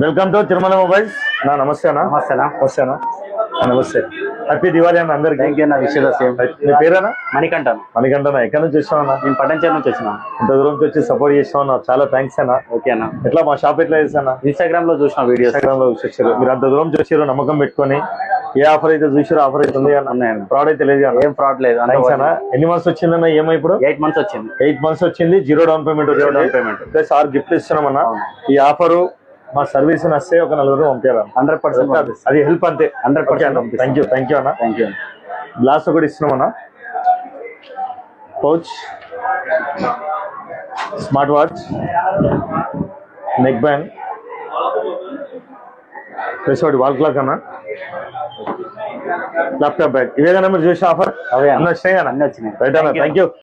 Welcome to Tirumala mobiles నా నమస్తే అన్న. నమస్తే అన్న. నమస్తే. హ్యాపీ దివాళీ అన్న అందరికి. థ్యాంక్ యూ అన్న. విషయం మీ పేరేనా? మణికంఠన. ఎక్కడి నుంచి వచ్చావన్నా? నేను పట్టణచేరు నుంచి వచ్చిన. ఇంత దూరం నుంచి వచ్చి సపోర్ట్ చేసావు, చాలా థ్యాంక్స్ అన్న. ఓకే అన్న. ఎట్లా మా షాప్ ఎట్లా చేసానా? ఇన్స్టాగ్రామ్ లో చూసిన వీడియో. ఇన్స్టాగ్రామ్ లో వచ్చారు. మీరు అంత దూరం చూసారు, నమ్మకం పెట్టుకొని ఏ ఆఫర్ అయితే చూసారో ఆఫర్ అయితే ఉంది అన్న. ఫ్రాడ్ అయితే లేదు. ఏం ఫ్రాడ్ లేదు. ఎన్ని మంత్స్ వచ్చిందన్న? ఏమో ఇప్పుడు 8 months వచ్చింది. 8 months వచ్చింది. 0 డౌన్ పేమెంట్. ప్లస్ 6 గిఫ్ట్ ఇస్తున్నామన్నా. ఈ ఆఫరు మా సర్వీస్ వస్తే ఒక 4 పంపారు. 100% అది హెల్ప్ అంతే. 100%. థ్యాంక్ యూ అన్న. Thank you. గ్లాస్ ఒకటి ఇస్తున్నామన్నా. Pouch, smart watch, neck band, plus ఒకటి వాల్ క్లాక్ అన్న, ల్యాప్టాప్ బ్యాగ్. ఇవేగా మీరు చూసిన ఆఫర్? అవే అన్నీ వచ్చినాయి అన్న. అన్నీ వచ్చినాయి. రైట్ అన్న. Thank you.